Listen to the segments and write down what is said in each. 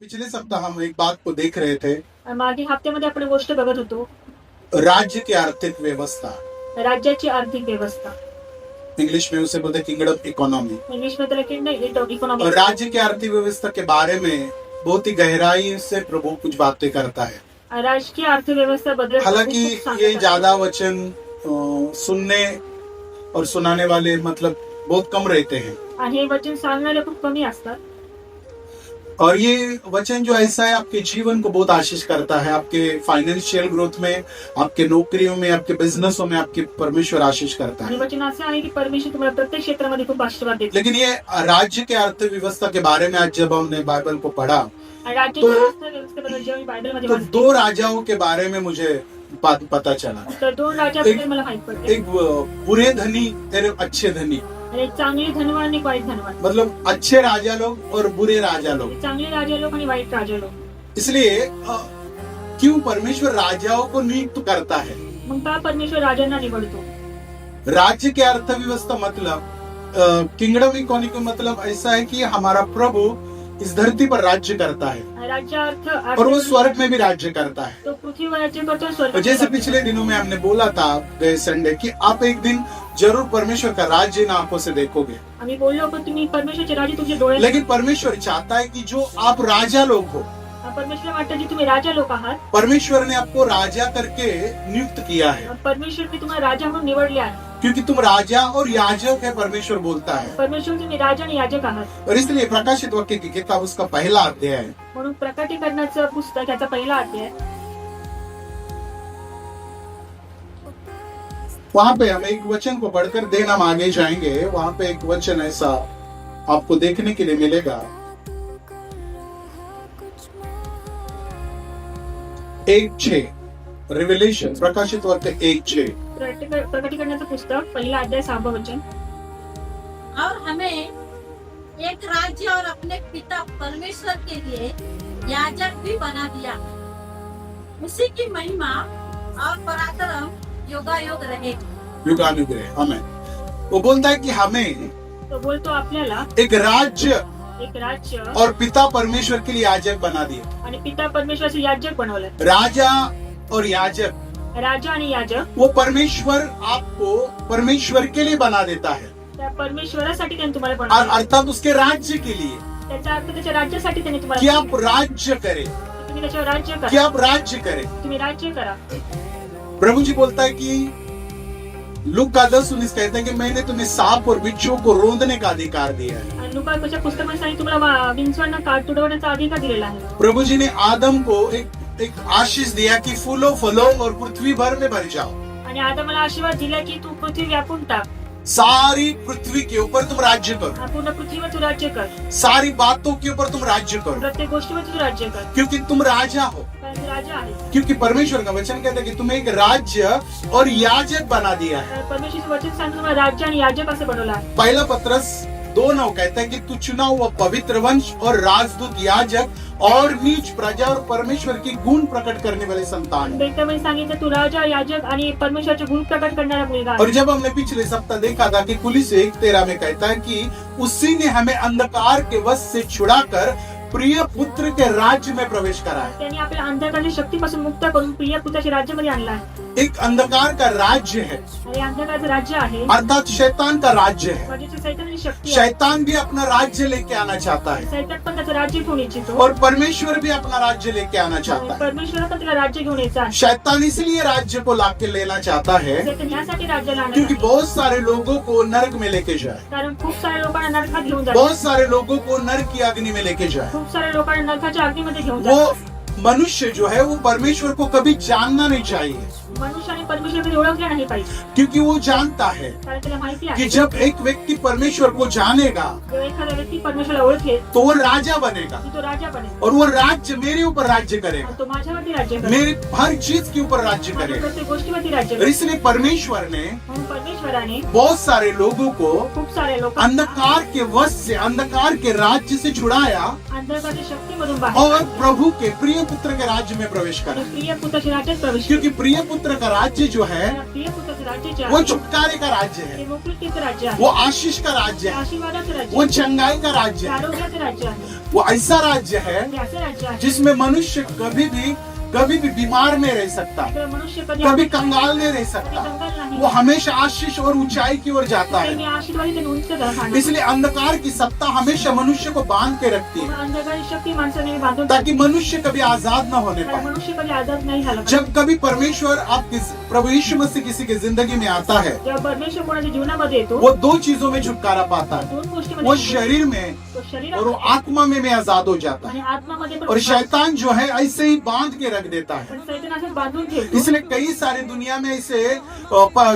पिछले सप्ताह हम एक बात को देख रहे थे, मागील हप्त्यामध्ये आपण गोष्ट बघत होतो राज्य की आर्थिक व्यवस्था। राज्याची आर्थिक व्यवस्था. इंग्लिश में उसे बोलते किंगडम इकोनॉमी। इंग्लिश में त्याला किंगडम इकॉनॉमी. और राज्य की आर्थिक व्यवस्था के बारे में बहुत ही गहराई से प्रभु कुछ बातें करता है। राजकीय अर्थव्यवस्था बद्दल हालांकि ये ज्यादा वचन सुनने और सुनाने वाले मतलब बहुत कम रहते हैं, आणि हे वचन सांगणारे खूप कमी असतात. और ये वचन जो ऐसा है आपके जीवन को बहुत आशीष करता है। आपके फाइनेंशियल ग्रोथ में, आपके नौकरियों में, आपके बिजनेसों में आपके परमेश्वर आशीष करता आणि है। वचन असं आहे की परमेश्वर तुम्हाला प्रत्येक क्षेत्रामध्ये खूप आशीर्वाद देतो. लेकिन ये राज्य के अर्थव्यवस्था के बारे में आज जब हमने बाइबल को पढ़ा आणि राज्याच्या अर्थव्यवस्थेबद्दल जेव्हा मी बायबलमध्ये तो वाचते, दो राजाओं के बारे में मुझे पता चला। तर दोन राजाबद्दल मला माहित पडते. एक बुरे धनी और अच्छे धनी, आणि एक चांगले धनवान आणि एक वाईट धनवान. मतलब अच्छे राजा लोग और बुरे राजा लोग। चांगले राजा लोक आणि वाईट राजा लोक. इसलिए क्यों परमेश्वर राजाओं को नियुक्त करता है? मग का परमेश्वर राजांना निवडतो? राज्य के अर्थव्यवस्था मतलब किंगडम इकोनॉमी मतलब ऐसा है कि हमारा प्रभु इस धरती पर राज्य करता है राज्य अर्थ और वो स्वर्ग में भी राज्य करता है। तो पृथ्वीवर राज्य करतो, स्वर्ग. और जैसे पिछले दिनों में हमने बोला था गए संडे कि आप एक दिन जरूर परमेश्वर का राज्य इन आंखों से देखोगे। आम्ही बोललो की तुम्ही परमेश्वरचे राज्य तुमच्या डोळ्यात. लेकिन परमेश्वर चाहता है कि जो आप राजा लोग हो, परमेश्वर वाटतं की तुम्ही राजा लोक आहात. परमेश्वर ने आपको राजा करके नियुक्त किया है, परमेश्वरने तुम्हाला राजा म्हणून निवडले आहे. क्योंकि तुम राजा और याजक है, परमेश्वर बोलता है। परमेश्वर तुम्ही राजा आणि याजक आहात. और इसलिए प्रकाशित वाक्य की किताब उसका पहला अध्याय है। म्हणून प्रकटीकरणाचं पुस्तक याचा पहिला अध्याय. वहां पे हम एक वचन को पढ़कर देन हम आगे जाएंगे। वहां पे एक वचन ऐसा आपको देखने के लिए मिलेगा, 1:6 रिवेलेशन, प्रकाशित वाक्य 1:6। प्रकटीकरणाचं पुस्तक पहिला अध्याय 6 वचन. और हमें एक राज्य और अपने पिता परमेश्वर के लिए याजक भी बना दिया. उसी की महिमा और पराक्रम योगायोग रहेगी. युगानुग रहे हमें। वो बोलता है कि हमें तो बोलतो आपल्याला एक राज्य एक राज्य और पिता परमेश्वर के लिए याजक बना दिया। आणि पिता परमेश्वराचे याजक बनवलं. राजा और याजक, राजा आणि याजक वो परमेश्वर आपको परमेश्वर के लिए बना देता है, त्या परमेश्वरासाठी त्यांनी तुम्हाला और बनवलं. अर्थात उसके राज्य के लिए, त्याचा अर्थ त्याच्या राज्यासाठी त्यांनी कि तुम्हाला आप राज्य करें, तुम्ही त्याच्यावर राज्य कि करा. आप राज्य करें। तुम्ही राज्य करा. प्रभु जी बोलता है कि लूका का 10:19 कहते हैं कि मैंने तुम्हें सांप और बिच्छू को रोंदने का अधिकार दिया है। आणि लुकाच्या पुस्तकामध्ये सांगितलं तुम्हाला विंचवांना काट तुडवण्याचा अधिकार दिलेला आहे. प्रभु जी ने आदम को एक आशीष दिया कि फूलो फलो और पृथ्वी भर में भर जाओ। आणि आदमाला आशीर्वाद दिला की तू पृथ्वी व्यापून टाक. सारी पृथ्वी के ऊपर तुम राज्य करो, पूर्ण पृथ्वीवर तू राज्य कर. सारी बातों के ऊपर तुम राज्य करो, प्रत्येक गोष्टीवर तू राज्य कर. क्योंकि तुम राजा हो। कारण तू राजा आहे. क्योंकि परमेश्वर का वचन कहता है कि तुम्हें एक राज्य और याजक बना दिया है। तर परमेश्वरचं वचन सांगतो तुम्हाला राज्य आणि याजक असं बनवलं आहे. पहला पत्रस 2:9 कहता है कि तू चुना हुआ पवित्र वंश और राजदूत याजक और नीच प्रजा और परमेश्वर की गुण प्रकट करने वाले संतान। बेटामध्ये सांगितलं तू राजा याजक आणि परमेश्वराचे गुण प्रकट करणारा मुलगा और आहे. जब हमने पिछले सप्ताह देखा था कि कुलीसियों 1:13 में कहता है कि उसी ने हमें अंधकार के वश से छुड़ाकर प्रिय पुत्र के राज्य में प्रवेश कराया। त्यांनी आपल्या अंधकारच्या शक्तीपासून मुक्त करून प्रिय पुत्राच्या राज्यामध्ये आणला आहे. एक अंधकार का राज्य है, आणि अंधकारचं राज्य आहे अर्थात शैतान का राज्य है। म्हणजे सैतानाची शक्ती आहे. शैतान भी अपना राज्य लेके आना चाहता है, सैतान पण त्याचं राज्य घेऊन इच्छितो. और परमेश्वर भी अपना राज्य लेके आना चाहता है। परमेश्वर पण त्याला राज्य घेऊन यायचं आहे. शैतान इसलिए राज्य को लाके लेना चाहता है सैतान यासाठी राज्याला आणत क्योंकि आहे. बहुत सारे लोगों को नरक में लेके जाए, कारण खूप साऱ्या लोकांना नरकात घेऊन जातात. बहुत सारे लोगों को नरक की अग्नि में लेके जाए। खूप साऱ्या लोकांना नरकाच्या अग्नीमध्ये घेऊन वो जातात. मनुष्य जो है वो परमेश्वर को कभी जानना नहीं चाहिए, मनुष्याने परमेश्वराकडे ओळखले नाही पाहिजे. क्योंकि वो जानता है कारण त्याला माहिती कि आहे जब एक व्यक्ति परमेश्वर को जानेगा जेव्हा एखादा व्यक्ती परमेश्वराला ओळखेल तो वो राजा बनेगा, की तो राजा बनेल. और वो राज्य मेरे ऊपर राज्य करेगा, आणि तो माझ्यावरती राज्य करेल. मेरी हर चीज के ऊपर राज्य माझ्या करेगा। प्रत्येक गोष्टीवरती राज्य और करेल. इसलिए परमेश्वर ने म्हणून परमेश्वराने बहुत सारे लोगों को खूप सारे लोकांना अंधकार के वश से, अंधकार के राज्य से छुड़ाया अंधकारच्या शक्तीमधून बाहेर और काढले. प्रभु के प्रिय पुत्र के राज्य में प्रवेश आणि करा, प्रिय पुत्राच्या राज्यात प्रवेश क्योंकि प्रिय पुत्र का राज्य जो है करा. प्रिय पुत्राचं राज्य जे वो आहे छुटकारे का राज्य ते है, मोकळीकीचं राज्य आहे, वो आशीष का राज्य है, आशीर्वादाचं राज्य वो आहे, चंगाई का राज्य है, आरोग्याचं राज्य आहे. वो ऐसा राज्य है ते असं राज्य आहे जिसमें मनुष्य कभी भी बीमार नहीं रह सकता, तिकडे मनुष्य कधी कभी कंगाल नहीं रह कधी सकता, कंगाल नाही. वो हमेशा आशीष और ऊंचाई की ओर जाता ते है. मी आशीर्वादित आणि उंच राहणार. इसलिए अंधकार की सत्ता हमेशा मनुष्य को बांध के रखती है, अंधकारी शक्ती माणसाने बांधून ताकि मनुष्य कभी आजाद न होने कारण पाए. मनुष्य कधी आजाद नाही झाला पाहिजे. जब कभी परमेश्वर आपके प्रभु यीशु मसीह किसी की जिंदगी में आता है, जेव्हा परमेश्वर कोणाच्या जीवनामध्ये येतो वो दो चीजों में छुटकारा पाता है. दोन वो गोष्टीमध्ये शरीर में तो शरीर और वो आत्मा में आजाद हो जाता आणि है. आत्मामध्ये पण और शैतान जो है ऐसे ही बांध के रख देता है. पण सैतान असं बांधून ठेवतो. इसलिए कई सारे दुनिया में ऐसे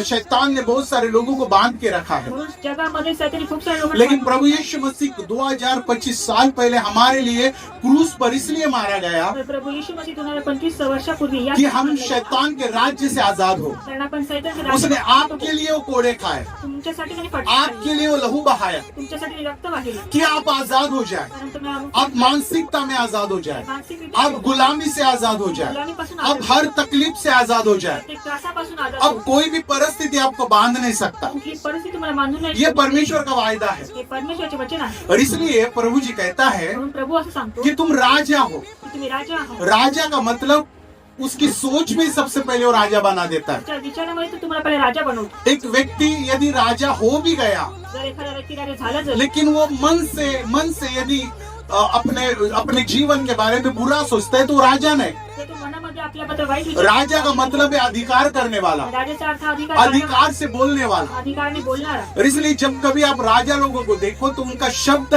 शैतान ने बहुत सारे लोगों को बांध के रखा है. म्हणून जगामध्ये सैतान खूप सारे लोक लेकिन प्रभु यीशु मसीह 2025 साल पहले हमारे लिए क्रूस पर इसलिए मारा गया प्रभू येशू मसीह 2025 वर्षापूर्वी या कि हम शैतान के राज्य से आजाद हो. कारण आपण सैतानचे उसने राज्य आपके लिए वो कोड़े खाए, तुमच्यासाठी त्यांनी फटका आपके लिए वो लहू बहाया तुमच्यासाठी रक्त वाहिलं कि आप आजाद हो जाए, कारण तुम्ही आप मानसिकता में आजाद हो जाए, मानसिकरित्या आप गुलामी से आजाद हो जाए, गुलामीपासून अब हर तकलीफ से आजाद हो जाए. प्रत्येक त्रासापासून आजाद अब कोई भी परिस्थिति आपको बांध नहीं सकता. कुठली परिस्थिती तुम्हाला बांधून नाही ये शकत. परमेश्वर का वायदा है. हे परमेश्वराचे वचन आहे. और इसलिए प्रभु जी कहता है म्हणून प्रभू असं सांगतो कि तुम राजा हो. की तुम्ही राजा आहात. राजा का मतलब उसकी सोच में सबसे पहले वो राजा बना देता है. तुमच्या विचारामध्ये तो तुम्हाला पहिले राजा बनवतो. एक व्यक्ति यदि राजा हो भी गया, जर एखादा व्यक्ती राजा झाला जर लेकिन वो मन से यदि अपने जीवन के बारे में बुरा सोचता है तो वो राजा नहीं. तर तो मनामध्ये आपल्याबद्दल वाईट विचार राजा का मतलब है अधिकार करने वाला, राजाचा अर्थ अधिकार से बोलने वाला. अधिकारने बोलणारा. और इसलिए जब कभी आप राजा लोगों को देखो तो उनका शब्द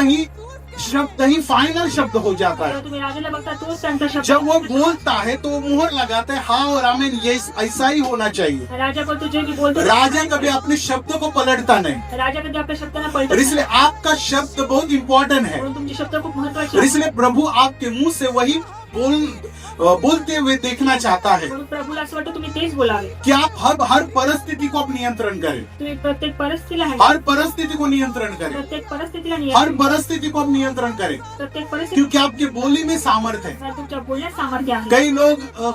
ही फाइनल शब्द हो जाता है. जेव्हा तुम्ही राजाला बघता तोच त्यांचा शब्द जब वो बोलता है तो वो मुहर लगाता है, हाँ और आमीन, ये ऐसा ही होना चाहिए. राजा बोलतो जे की बोलतो राजा कभी अपने शब्द को पलटता नहीं. राजा कधी आपल्या शब्दांना और पलटत इसलिए आपका शब्द बहुत इंपॉर्टेंट है. म्हणून तुमचे शब्द खूप महत्वाचे और आहेत. इसलिए प्रभु आपके मुंह से वही बोलते हुए देखना चाहता है म्हणून प्रभूला असं वाटतं तुम्ही तेच बोलावे. कि आप हर परिस्थिति को आप नियंत्रण करें, तुम्ही प्रत्येक परिस्थितीला हर परिस्थिति को नियंत्रण करें, प्रत्येक परिस्थितीला हर नियंत्रण परिस्थिति को आप नियंत्रण करें, प्रत्येक परिस्थिती क्योंकि आपकी बोली में सामर्थ्य है. कारण तुमच्या बोलण्यात सामर्थ्य आहे.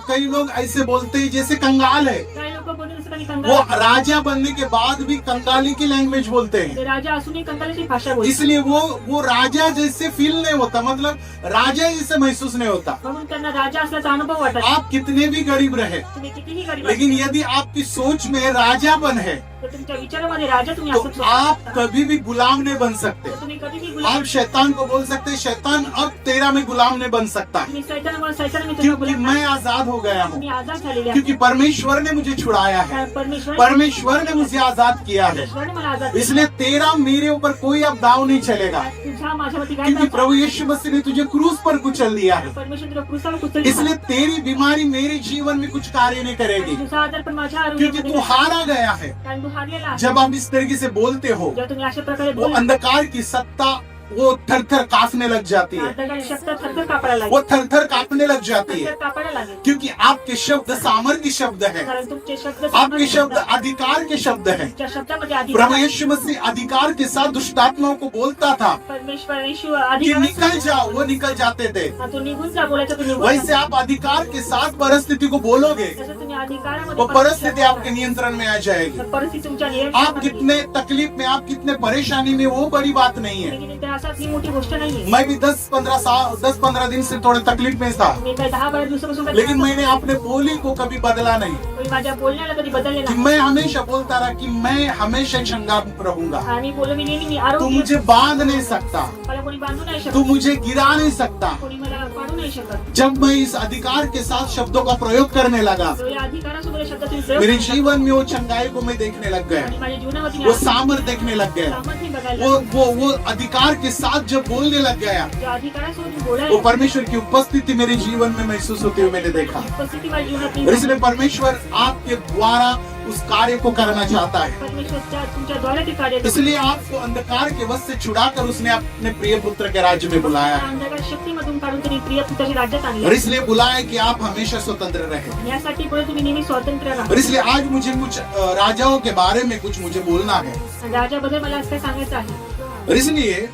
कई लोग ऐसे बोलते हैं जैसे कंगाल है, काही लोक बोलतात जसं काही वो कंगाल आहे. राजा बनने के बाद भी कंगाली की लैंग्वेज बोलते हैं. ते राजा असूनही कंगालाची भाषा बोलतात. इसलिए वो राजा जैसे फील नहीं होता, मतलब राजा जैसे महसूस नहीं होता. म्हणून त्यांना राजा असल्याचा अनुभव वाटत. आप कितने भी गरीब रहे, तुम्ही कितीही गरीब लेकिन यदि आपकी सोच में राजापन है तर तुमच्या विचारामध्ये राजा तुम्ही तो असं आप कभी भी गुलाम नहीं बन सकते. तर तुम्ही कधीही गुलाम आप शैतान को बोल सकते हैं, शैतान अब तेरा मैं गुलाम नहीं बन सकता, तुम्ही सैतानामुळे सैतान मी तुझ्या क्योंकि गुलाम मैं आजाद हो गया हूँ, तुम्ही आजाद झालेले आहे. क्योंकि परमेश्वर ने मुझे छुड़ाया है, कारण परमेश्वर ने मुझे आजाद किया है. परमेश्वरने मला आजाद केलं. इसलिए तेरा मेरे ऊपर कोई अब दाव नहीं चलेगा, तुझा माझ्यावरती काय क्योंकि दावा? प्रभु यीशु मसीह ने तुझे क्रूस पर कुचल दिया है. परमेश्वर तुला क्रूसावर कुचललं. इसलिए तेरी बीमारी मेरे जीवन में कुछ कार्य नहीं करेगी, तुझा आजार पण माझ्या क्योंकि आरोग्यामध्ये तू हारा गया है. कारण तू हारलेला आहे. जब आप इस तरीके से बोलते हो, जेव्हा तुम्ही अशा प्रकारे वो बोलता अंधकार की सत्ता वो थर थर कांपने लग जाती है, अंधकार शब्द थरथर कापायला वो लागेल. थर थर कांपने लग जाती है, थरथर कापायला लागेल. क्योंकि आपके शब्द सामर्थ्य शब्द है, कारण तुमचे शब्द आपके शब्द अधिकार के शब्द है. तुमच्या शब्दामध्ये आधी प्रभु यीशु मसीह अधिकार के साथ दुष्टात्माओं को बोलता था परमेश्वर येशू कि अधिकार निकल जाओ, वो निकल जाते थे. तू निघून जा बोलायचं तू निघून वैसे जा. आप अधिकार के साथ परिस्थिति को बोलोगे, जसं तुम्ही अधिकारामध्ये वो परिस्थिति आपके नियंत्रण में आ जाएगी. तर परिस्थिती तुमच्या आप नियंत्रणामध्ये कितने तकलीफ में, आप कितने परेशानी में, वो बड़ी बात नहीं है. येईल. इतिहासातली मोठी गोष्ट नाहीये. मैं भी 10-15 दिन से थोड़े तकलीफ में था, मी काही 10-12 दिवसापासून काही लेकिन मैंने अपने बोली को कभी बदला नहीं. मी माझ्या बोलण्याला कधी बदलले कि नाही. मैं हमेशा बोलता रहा कि मैं हमेशा चंगा रहूंगा. आणि बोल मी नेहमी मी तू आरोग्य मुझे बांध नहीं सकता, मला कोणी बांधू नाही तू शकत. मुझे गिरा नहीं सकता. कोणी मला पाडू नाही शकत. जब मैं इस अधिकार के साथ शब्दों का प्रयोग करने लगा, तो या अधिकारासोबत या शब्दाचा प्रयोग मेरे केला. जीवन में वो चंगाई को मैं देखने लग गया, आणि माझ्या जीवनामध्ये वो सामर्थ देखने लग गया. सामर्थ्य बघायला लागले. वो अधिकार के साथ जब बोलने लग गया, ज्या अधिकारासोबत वो बोलायला परमेश्वर की उपस्थिति मेरे जीवन में महसूस होते हुए मैंने देखा. उपस्थिती माझ्या जीवनात और नाही. इसलिए परमेश्वर आपके द्वारा उस कार्य को करना चाहता है. परमेश्वर तुमच्या द्वारे ते कार्य करतो. इसलिए आपको अंधकार के वश से छुड़ाकर उसने अपने प्रिय पुत्र के राज्य में बुलाया है. अंधकार शक्तीमधून काढून त्यांनी प्रिय पुत्राच्या राज्यात और आणले. इसलिए बुलाया कि आप हमेशा स्वतंत्र रहे. यासाठी पुढे तुम्ही नेहमी स्वतंत्र राहा. और इसलिए आज मुझे कुछ राजाओं के बारे में कुछ मुझे बोलना है. राजाबद्दल मला असं सांगायचं आहे. और इसलिए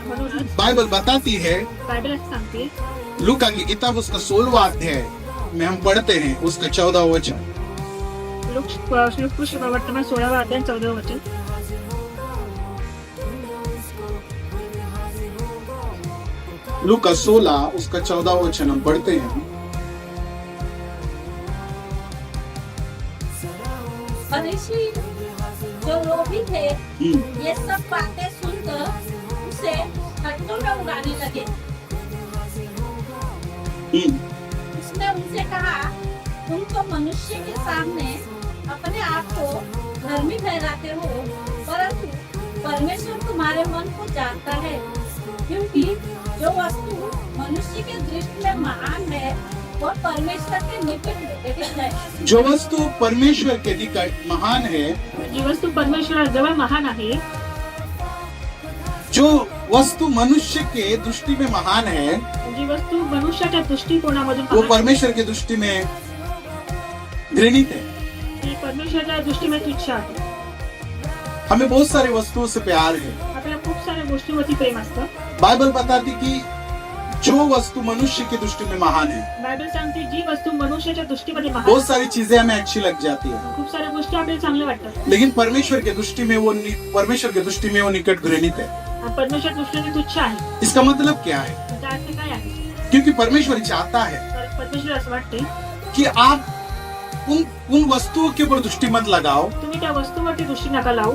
म्हणून म्हणूनच बाइबल बताती है, बायबल असं सांगते, लूका की किताब उसका 16वां अध्याय में हम पढ़ते हैं उसका 14वां वचन। लूक वर्तमान 16वा अध्याय 14वे वचन। लूका 16 उसका 14वां वचन हम पढ़ते हैं। फरीसी जो लोभी थे ये सब बातें सुनकर उसे ठट्ठों में उड़ाने लगे। उसने उनसे कहा, तुम तो मनुष्य के सामने अपने आप को धर्मी ठहराते हो, परंतु परमेश्वर तुम्हारे मन को जानता है, क्योंकि जो वस्तु मनुष्य के दृष्टि में महान है वो परमेश्वर के निकट है। जो वस्तु परमेश्वर के निकट महान है, जी वस्तू परमेश्वराजवळ महान आहे, जो वस्तु मनुष्य के दृष्टि में महान है, जी वस्तू मनुष्याच्या दृष्टिकोनामधून वो महान परमेश्वर की दृष्टि में घृणित है। ती परमेश्वराच्या दृष्टीने तुच्छ आहे। हमें बहुत सारी वस्तुओं से प्यार है। आपल्याला खूप साऱ्या गोष्टीवरती प्रेम असतं। बाइबल बताती कि जो वस्तु मनुष्य की दृष्टि में महान है, बायबल सांगते जी वस्तू मनुष्याच्या दृष्टीमध्ये महान बहुत सारी चीजें हमें अच्छी लग जाती है, खूप साऱ्या गोष्टी आपल्याला चांगल्या वाटतात, लेकिन परमेश्वर की दृष्टि में वो निकट घृणित है। आणि परमेश्वर दृष्टीने तुच्छ आहे। इसका मतलब क्या है? त्याचा अर्थ काय आहे? क्योंकि परमेश्वर चाहता है तर परमेश्वर असं वाटते कि आप उन वस्तुओं के ऊपर दृष्टि मत लगाओ तुम्ही त्या वस्तूवरती दृष्टी नका लावू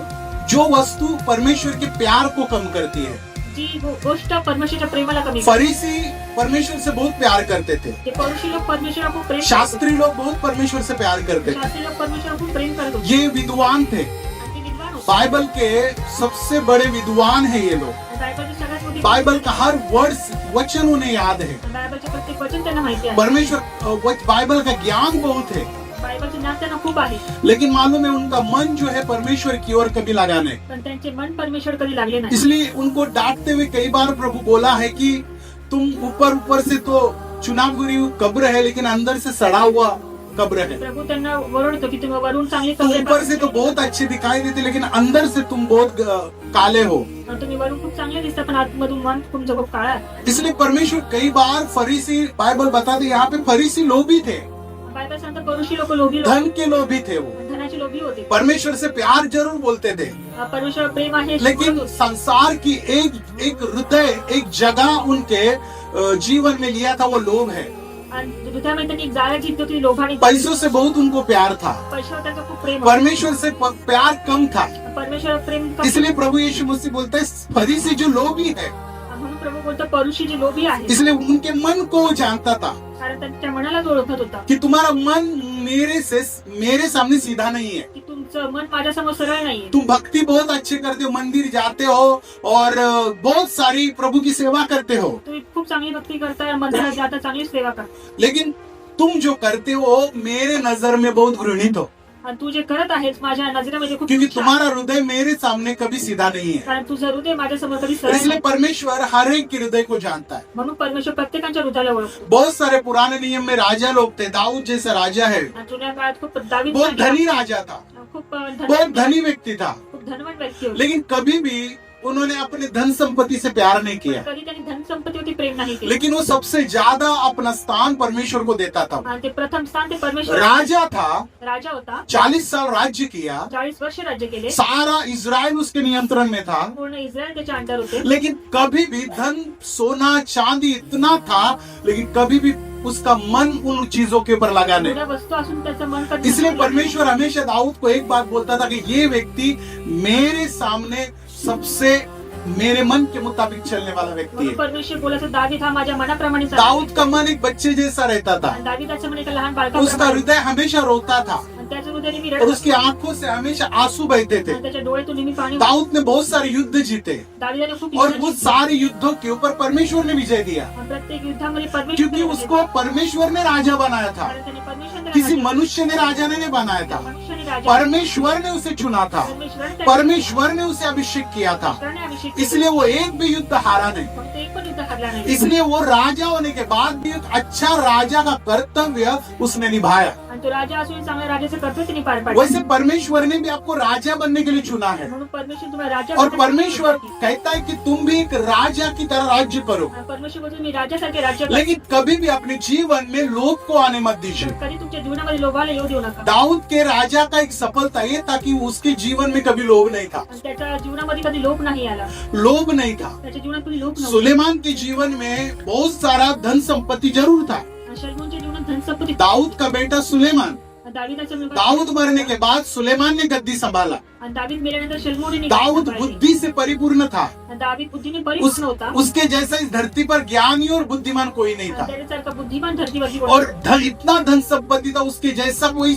जो वस्तु परमेश्वर के प्यार को कम करती है। जी गोष्ट परमेश्वराच्या प्रेमाला कमी करते। फरीसी परमेश्वर से बहुत प्यार करते थे, ते परुषी लोक परमेश्वराला खूप प्रेम करत शास्त्री लोग बहुत परमेश्वर से प्यार करते होते। थे, शास्त्री लोक परमेश्वराला खूप प्रेम करत होते ये विद्वान थे। आणि ते विद्वान होते। बाइबल के सबसे बड़े विद्वान है ये लोग। बायबलची सगळ्यात मोठी बाइबल का हर वचन उन्हें याद है। बायबलचे प्रत्येक वचन त्यांना माहिती आहे। बाइबल का ज्ञान बहुत है, बायबलचे ज्ञान त्यांना खूप आहे, लेकिन मालूम है उनका मन जो है परमेश्वर की ओर कभी लगा नहीं। पण त्यांचे मन परमेश्वर कधी लागले नाही। इसलिए उनको डांटते हुए कई बार प्रभु बोला है कि तुम ऊपर से तो चुनाव हुई कब्र है, लेकिन अंदर से सड़ा हुआ कब्र है। प्रभु त्यांना ओरडतो की तुम्ही वरून चांगली तुम कपडे ऊपर से तो बहुत अच्छे दिखाई देते, लेकिन अंदर से तुम बहुत काले हो। तुम्ही वरून खूप चांगले दिसता पण आतमधून मन तुमचं खूप काळा आहे। इसलिए परमेश्वर कई बार फरीसी, बाइबल बताते यहाँ पे फरीसी लोभी थे, बायबल सांगता परुषी लोक लोभी लोक धन के लोभी थे, वो धनाची लोभी होते। परमेश्वर से प्यार जरूर बोलते थे, परमेश्वर प्रेम आहे लेकिन संसार की एक हृदय, एक जगह उनके जीवन में लिया था, वो लोभ है। आणि हृदयामध्ये त्यांनी एक जागा जिंकली होती लोभाने। पैसों से बहुत उनको प्यार था, पैशावर त्यांचं खूप प्रेम होतं। परमेश्वर से प्यार कम था। परमेश्वर प्रेम कमी- इसलिए प्रभु यीशु मसीह बोलते हैं फरीसी जो लोभी है, म्हणून प्रभू बोलतो परुषी जी लोभी आहे, इसलिए उनके मन को वो जानता था कारण त्यांच्या मनालाच ओळखत होता कि तुम्हारा मन मेरे सामने सीधा नहीं है। की तुमचं मन माझ्यासमोर सरळ नाहीये। तुम भक्ति बहुत अच्छे करते हो, मंदिर जाते हो और बहुत सारी प्रभु की सेवा करते हो, तुम्ही खूप चांगली भक्ती करताय, मंदिरात जाता, चांगली सेवा करता, लेकिन तुम जो करते हो मेरे नजर में बहुत घृणित हो, आणि तू जे करत आहेस माझ्या नजरेमध्ये खूप क्योंकि तुच्छ आहे। तुम्हारा हृदय मेरे सामने कभी सीधा नहीं है। कारण तुझं हृदय माझ्यासमोर कधी सरळ इसलिए नाही। परमेश्वर हर एक के हृदय को जानता है। म्हणून परमेश्वर प्रत्येकाच्या हृदयाला ओळखतो। बहुत सारे पुराने नियम में राजा लोग थे, दाऊद जैसा राजा है, आणि जुन्या काळात खूप दावीद बहुत धनी राजा था, खूप बहुत धनी व्यक्ति था, खूप धनवान व्यक्ती होते, लेकिन कभी भी उन्होंने अपने धन संपत्ति से प्यार नहीं किया, कधी त्यांनी धन संपत्तीवरती प्रेम नाही केलं। लेकिन वो सबसे ज्यादा अपना स्थान परमेश्वर को देता था। आणि ते प्रथम स्थान ते परमेश्वर राजा था, राजा होता, 40 साल राज्य किया, 40 वर्ष राज्य केले, सारा इज़राइल उसके नियंत्रण में था, पूर्ण इस्रायल त्याच्या अंडर होते, लेकिन कभी भी धन सोना चांदी इतना था, लेकिन कभी भी उसका मन उन चीजों के ऊपर लगा नहीं। एवढ्या वस्तू असून त्याचं मन कधी इसलिए परमेश्वर हमेशा दाऊद को एक बात बोलता था कि ये व्यक्ति मेरे सामने सबसे मेरे मन के मुताबिक चलने वाला व्यक्ति म्हणून है। परमेश्वर बोलायचं दावीद हा माझ्या मनाप्रमाणे चालतो। दाऊद का मन एक बच्चे जैसा रहता था, आणि दावीदाचं मन एका लहान उसका बालकाप्रमाणे, हृदय हमेशा रोता था आणि त्याच्या हृदयाने मी और रडत उसकी आंखों से हमेशा आंसू बहते थे। आणि त्याच्या डोळ्यातून नेहमी पाणी दाऊद ने बहुत सारे युद्ध जीते दावीदाने खूप और युद्ध उस जिंकले। सारे युद्धों के ऊपर परमेश्वर ने विजय दिया, आणि प्रत्येक युद्धामध्ये परमेश्वर क्योंकि उसको परमेश्वर ने राजा बनाया था, कारण त्याने परमेश्वराने किसी राजा- मनुष्य ने राजा ने नहीं बनाया था। मनुष्याने राजा परमेश्वर ने उसे चुना था, परमेश्वराने त्याला- परमेश्वर ने उसे अभिषेक किया था, परमेश्वराने अभिषेक केला। इसलिए वो एक भी युद्ध हारा नहीं। फक्त एक पण युद्ध हरला नाही, इसलिए वो राजा होने के बाद भी एक अच्छा राजा का कर्तव्य उसने निभाया। आणि तो राजा असून चांगल्या राजाचं कर्तव्य पद्धतीने पार पाडला. वैसे परमेश्वर ने भी आपको राजा बनने के लिए चुना है म्हणून परमेश्वर तुम्हाला राजा और बनवण्यासाठी परमेश्वर निवडलं. कहता है कि तुम भी एक राजा की तरह राज्य करो, परमेश्वर बोलतो, मी राजासारखे राज्य करतो. लेकिन कभी भी अपने जीवन में लोभ को आने मत दीजिए. कधी तुमच्या जीवनामध्ये लोभाला येऊ देऊ नका. दाऊद के राजा का एक सफलता ये था कि उसके जीवन में कभी लोभ नहीं था, आणि त्याच्या जीवनामध्ये कधी लोभ नाही आला. लोभ नहीं था. त्याच्या जीवनात कधी लोभ नव्हता. सुलेमान के जीवन में बहुत सारा धन संपत्ति जरूर था. शलमोनच्या जीवनात धनसंपत्ती. दाऊद का बेटा सुलेमान, दावीदाचा मुलगा दाऊद मरने के बाद सुलेमान ने गद्दी संभाला. आणि दावीद मेल्यानंतर शलमोने दाऊद बुद्धि से परिपूर्ण था. दावीद बुद्धीने परिपूर्ण होता. उसके जैसा इस धरती पर ज्ञानी और बुद्धिमान कोई नहीं था. त्याच्यासारखा बुद्धिमान धरतीवरती और इतना धन संपत्ति था, उसके जैसा कोई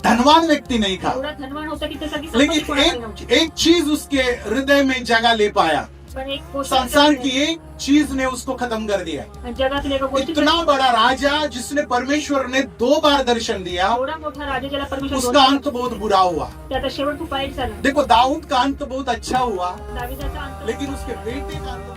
धनवान व्यक्ती नहीं था. एवढा धनवान होता की त्यासाठी संपत्ती लेकिन कोणाकडे नव्हती. एक चीज उसके हृदय में जगह ले पाया. पण एक गोष्ट संसार की एक चीज ने उसको खत्म कर दिया. जगातील एका गोष्टी इतना बड़ा राजा जिसने परमेश्वर ने 2 बार दर्शन दिया, एवढा मोठा राजा ज्याला परमेश्वर उसका दोन अंत बहुत बुरा हुआ. त्याचा शेवट खूप वाईट झाला. देखो दाऊद का अंत बहुत अच्छा हुआ, दावीदाचा अंत लेकिन उसके बेटे का अंत